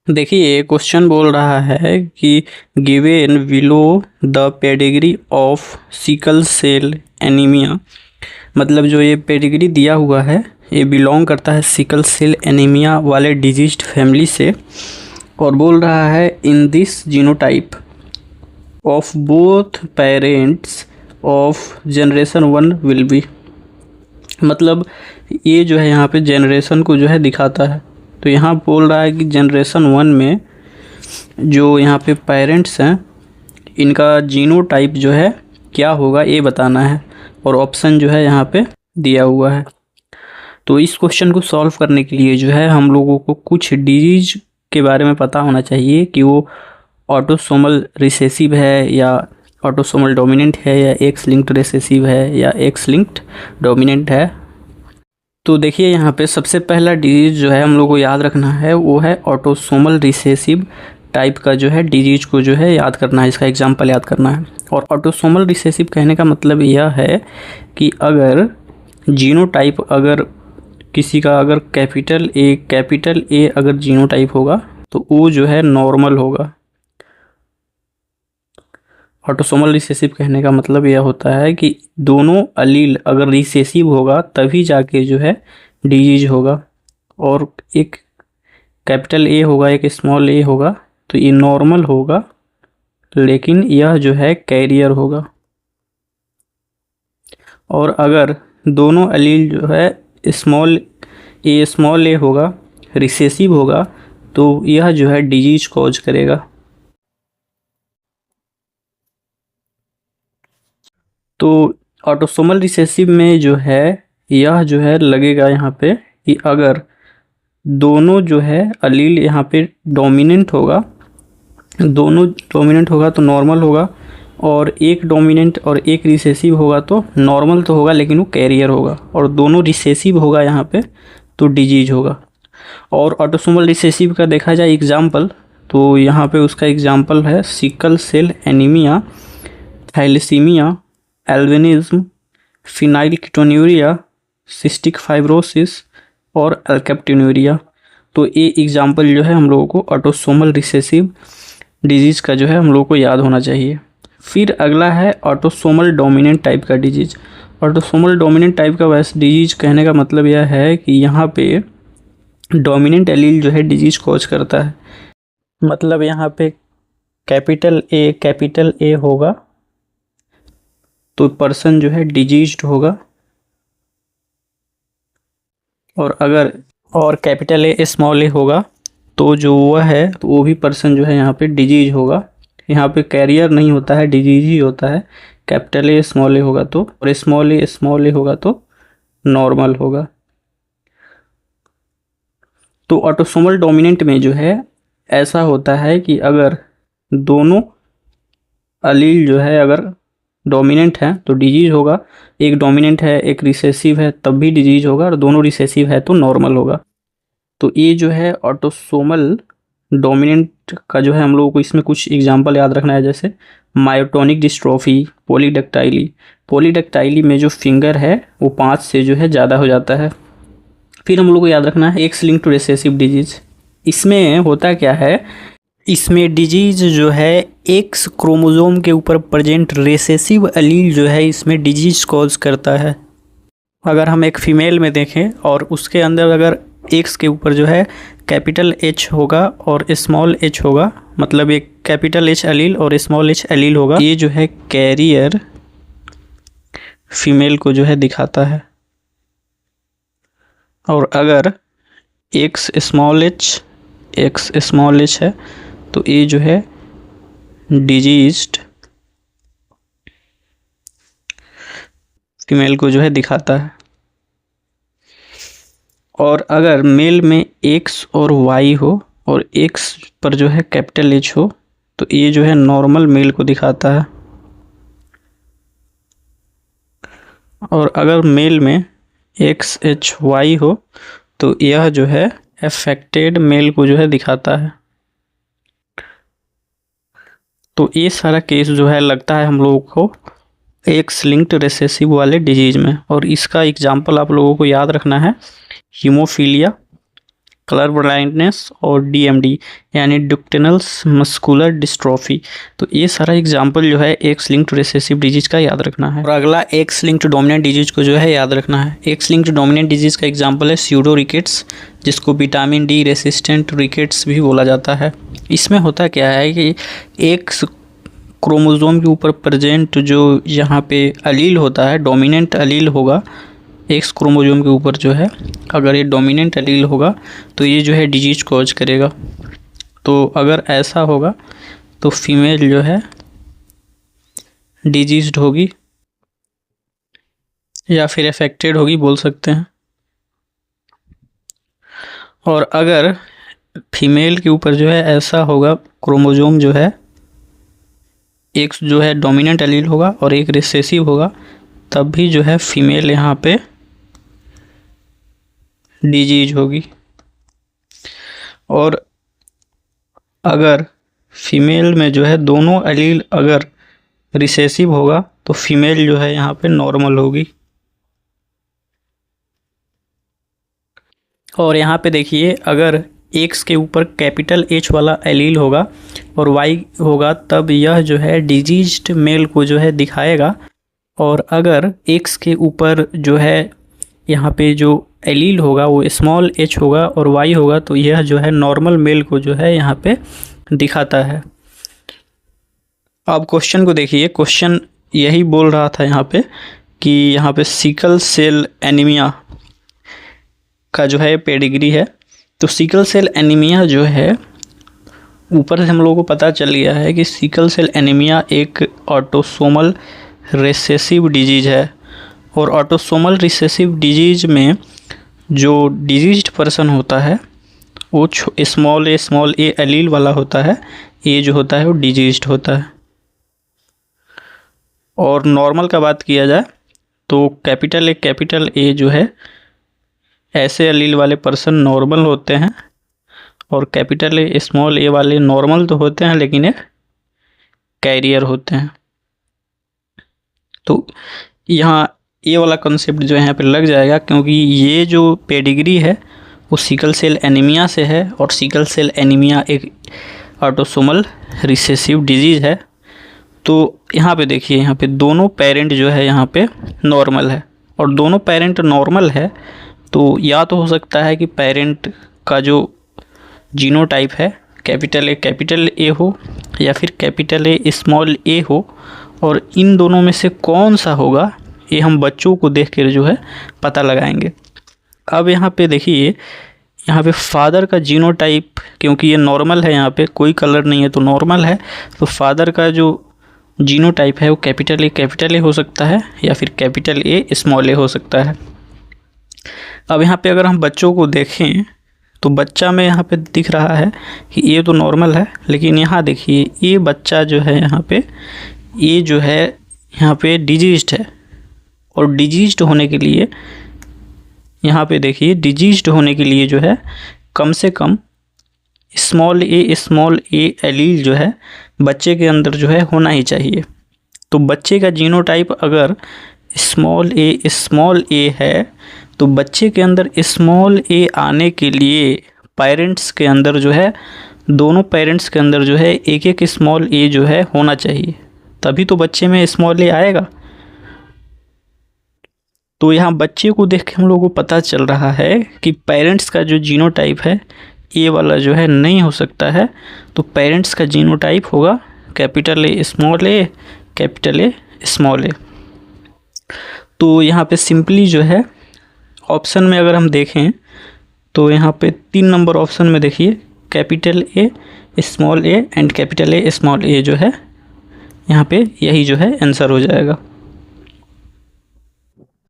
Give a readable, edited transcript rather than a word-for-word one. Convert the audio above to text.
देखिए क्वेश्चन बोल रहा है कि given below the pedigree of sickle cell anaemia. मतलब जो ये पेडिग्री दिया हुआ है ये बिलोंग करता है सिकल सेल एनीमिया वाले डिजीज्ड फैमिली से, और बोल रहा है in this genotype of both parents of generation 1 will be. मतलब ये जो है यहाँ पे जनरेशन को जो है दिखाता है। तो यहाँ बोल रहा है कि जनरेशन 1 में जो यहाँ पे पेरेंट्स हैं इनका जीनोटाइप जो है क्या होगा ये बताना है, और ऑप्शन जो है यहाँ पे दिया हुआ है। तो इस क्वेश्चन को सॉल्व करने के लिए जो है हम लोगों को कुछ डिजीज के बारे में पता होना चाहिए कि वो ऑटोसोमल रिसेसिव है या ऑटोसोमल डोमिनेंट है या एक्स लिंक्ड रिसेसिव है या एक्स लिंक्ड डोमिनेंट है। तो देखिए यहाँ पे सबसे पहला डिजीज जो है हम लोग को याद रखना है वो है ऑटोसोमल रिसेसिव टाइप का जो है डिजीज को जो है याद करना है, इसका एग्जाम्पल याद करना है। और ऑटोसोमल रिसेसिव कहने का मतलब यह है कि अगर जीनोटाइप अगर किसी का अगर कैपिटल ए अगर जीनोटाइप होगा तो वो जो है नॉर्मल होगा। ऑटोसोमल रिसेसिव कहने का मतलब यह होता है कि दोनों अलील अगर रिसेसिव होगा तभी जाके जो है डिजीज होगा, और एक कैपिटल ए होगा एक स्मॉल ए होगा तो ये नॉर्मल होगा, लेकिन यह जो है कैरियर होगा। और अगर दोनों अलील जो है स्मॉल ए होगा रिसेसिव होगा तो यह जो है डिजीज कॉज करेगा। तो ऑटोसोमल रिसेसिव में जो है यह जो है लगेगा यहाँ पे कि अगर दोनों जो है अलील यहाँ पे डोमिनेंट होगा, दोनों डोमिनेंट होगा तो नॉर्मल होगा, और एक डोमिनेंट और एक रिसेसिव होगा तो नॉर्मल तो होगा लेकिन वो कैरियर होगा, और दोनों रिसेसिव होगा यहाँ पे तो डिजीज होगा। और ऑटोसोमल रिसेसिव का देखा जाए एग्जाम्पल तो यहाँ पे उसका एग्जाम्पल है sickle cell anaemia, thalassaemia, albinism, phenylketonuria, cystic fibrosis और अल्केप्टिन्यूरिया। तो ये एग्जाम्पल जो है हम लोगों को ऑटोसोमल रिसेसिव डिजीज़ का जो है हम लोगों को याद होना चाहिए। फिर अगला है ऑटोसोमल डोमिनेंट टाइप का डिजीज। ऑटोसोमल डोमिनेंट टाइप का वैसे डिजीज कहने का मतलब यह है कि यहाँ पे डोमिनेंट एलील जो है डिजीज कॉज करता है। मतलब यहाँ पे कैपिटल ए होगा तो पर्सन जो है डिजीज्ड होगा, और अगर और कैपिटल ए स्मॉल ए होगा तो जो वह है तो वो भी पर्सन जो है यहाँ पे डिजीज होगा। यहाँ पे कैरियर नहीं होता है, डिजीज ही होता है। कैपिटल ए स्मॉल ए होगा तो, और स्मॉल ए होगा तो नॉर्मल होगा। तो ऑटोसोमल डोमिनेंट में जो है ऐसा होता है कि अगर दोनों अलील जो है अगर डोमिनेंट है तो डिजीज होगा, एक डोमिनेंट है एक रिसेसिव है तब भी डिजीज होगा, और दोनों रिसेसिव है तो नॉर्मल होगा। तो ये जो है ऑटोसोमल डोमिनेंट का जो है हम लोगों को इसमें कुछ एग्जांपल याद रखना है, जैसे मायोटोनिक डिस्ट्रोफी, पॉलीडेक्टाइली में जो फिंगर है वो 5 से जो है ज़्यादा हो जाता है। फिर हम लोग को याद रखना है एक्स लिंक्ड रिसेसिव डिजीज। इसमें होता क्या है, इसमें डिजीज जो है एक्स क्रोमोसोम के ऊपर प्रेजेंट रिसेसिव अलील जो है इसमें डिजीज कॉज करता है। अगर हम एक फीमेल में देखें और उसके अंदर अगर एक्स के ऊपर जो है कैपिटल एच होगा और स्मॉल एच होगा, मतलब एक कैपिटल एच अलील और स्मॉल एच अलील होगा, ये जो है कैरियर फीमेल को जो है दिखाता है। और अगर एक्स स्मॉल एच है तो ये जो है डिजीज्ड फीमेल को जो है दिखाता है। और अगर मेल में एक्स और वाई हो और एक्स पर जो है कैपिटल एच हो तो ये जो है नॉर्मल मेल को दिखाता है। और अगर मेल में एक्स एच वाई हो तो यह जो है अफेक्टेड मेल को जो है दिखाता है। तो ये सारा केस जो है लगता है हम लोगों को एक्स लिंक्ड रिसेसिव वाले डिजीज में, और इसका एग्जाम्पल आप लोगों को याद रखना है हीमोफीलिया, कलर ब्लाइंडनेस और डीएमडी यानी डुक्टेनल मस्कुलर डिस्ट्रॉफी। तो ये सारा एग्जांपल जो है एक्स लिंक्ड रिसेसिव डिजीज का याद रखना है। और अगला एक्स लिंक्ड डोमिनेंट डिजीज को जो है याद रखना है। एक्स लिंक्ड डोमिनेंट डिजीज का एग्जांपल है स्यूडो रिकेट्स, जिसको विटामिन डी रेसिस्टेंट रिकेट्स भी बोला जाता है। इसमें होता क्या है कि एक्स क्रोमोसोम के ऊपर प्रेजेंट जो यहाँ पे अलील होता है, डोमिनेंट अलील होगा एक्स क्रोमोसोम के ऊपर जो है, अगर ये डोमिनेंट अलील होगा तो ये जो है डिजीज कॉज करेगा। तो अगर ऐसा होगा तो फीमेल जो है डिजीज्ड होगी या फिर अफेक्टेड होगी बोल सकते हैं। और अगर फीमेल के ऊपर जो है ऐसा होगा, क्रोमोसोम जो है एक जो है डोमिनेंट एलील होगा और एक रिसेसिव होगा, तब भी जो है फीमेल यहाँ पे डिजीज होगी। और अगर फीमेल में जो है दोनों एलील अगर रिसेसिव होगा तो फीमेल जो है यहाँ पे नॉर्मल होगी। और यहाँ पे देखिए, अगर एक्स के ऊपर कैपिटल एच वाला एलील होगा और वाई होगा तब यह जो है डिजीज्ड मेल को जो है दिखाएगा। और अगर एक्स के ऊपर जो है यहाँ पे जो एलील होगा वो स्मॉल एच होगा और वाई होगा तो यह जो है नॉर्मल मेल को जो है यहाँ पे दिखाता है। अब क्वेश्चन को देखिए, क्वेश्चन यही बोल रहा था यहाँ पे कि यहाँ पे सिकल सेल एनीमिया का जो है पेडिग्री है। तो सिकल सेल एनीमिया जो है, ऊपर से हम लोगों को पता चल गया है कि सिकल सेल एनीमिया एक ऑटोसोमल रिसेसिव डिजीज है। और ऑटोसोमल रिसेसिव डिजीज में जो डिजीज्ड पर्सन होता है वो स्मॉल ए एलील वाला होता है, ये जो होता है वो डिजीज्ड होता है। और नॉर्मल का बात किया जाए तो कैपिटल ए जो है ऐसे एलील वाले पर्सन नॉर्मल होते हैं, और कैपिटल ए स्मॉल ए वाले नॉर्मल तो होते हैं लेकिन ये कैरियर होते हैं। तो यहाँ ये वाला कॉन्सेप्ट जो है यहाँ पे लग जाएगा, क्योंकि ये जो पेडिग्री है वो सिकल सेल एनीमिया से है और सिकल सेल एनीमिया एक ऑटोसोमल रिसेसिव डिजीज़ है। तो यहाँ पे देखिए, यहाँ पे दोनों पेरेंट जो है यहाँ पे नॉर्मल है, और दोनों पेरेंट नॉर्मल है तो या तो हो सकता है कि पेरेंट का जो जीनोटाइप है कैपिटल ए हो या फिर कैपिटल ए स्मॉल ए हो, और इन दोनों में से कौन सा होगा ये हम बच्चों को देख कर जो है पता लगाएंगे। अब यहाँ पे देखिए, यहाँ पे फादर का जीनोटाइप, क्योंकि ये नॉर्मल है, यहाँ पे कोई कलर नहीं है तो नॉर्मल है, तो फादर का जो जीनोटाइप है वो कैपिटल ए हो सकता है या फिर कैपिटल ए स्मॉल ए हो सकता है। अब यहाँ पे अगर हम बच्चों को देखें तो बच्चा में यहाँ पे दिख रहा है कि ये तो नॉर्मल है, लेकिन यहाँ देखिए ये बच्चा जो है यहाँ पे ये जो है यहाँ पे डिजीज्ड है। और डिजीज्ड होने के लिए यहाँ पे देखिए, डिजीज्ड होने के लिए जो है कम से कम स्मॉल ए एलील जो है बच्चे के अंदर जो है होना ही चाहिए। तो बच्चे का जीनोटाइप अगर स्मॉल ए है तो बच्चे के अंदर स्मॉल ए आने के लिए पेरेंट्स के अंदर जो है, दोनों पेरेंट्स के अंदर जो है एक स्मॉल ए जो है होना चाहिए, तभी तो बच्चे में स्मॉल ए आएगा। तो यहाँ बच्चे को देख के हम लोगों को पता चल रहा है कि पेरेंट्स का जो जीनोटाइप है ए वाला जो है नहीं हो सकता है, तो पेरेंट्स का जीनोटाइप होगा कैपिटल ए स्मॉल ए। तो यहाँ पे सिंपली जो है ऑप्शन में अगर हम देखें तो यहाँ पे 3 नंबर ऑप्शन में देखिए capital A small A and capital A small A जो है यहाँ पे यही जो है आंसर हो जाएगा।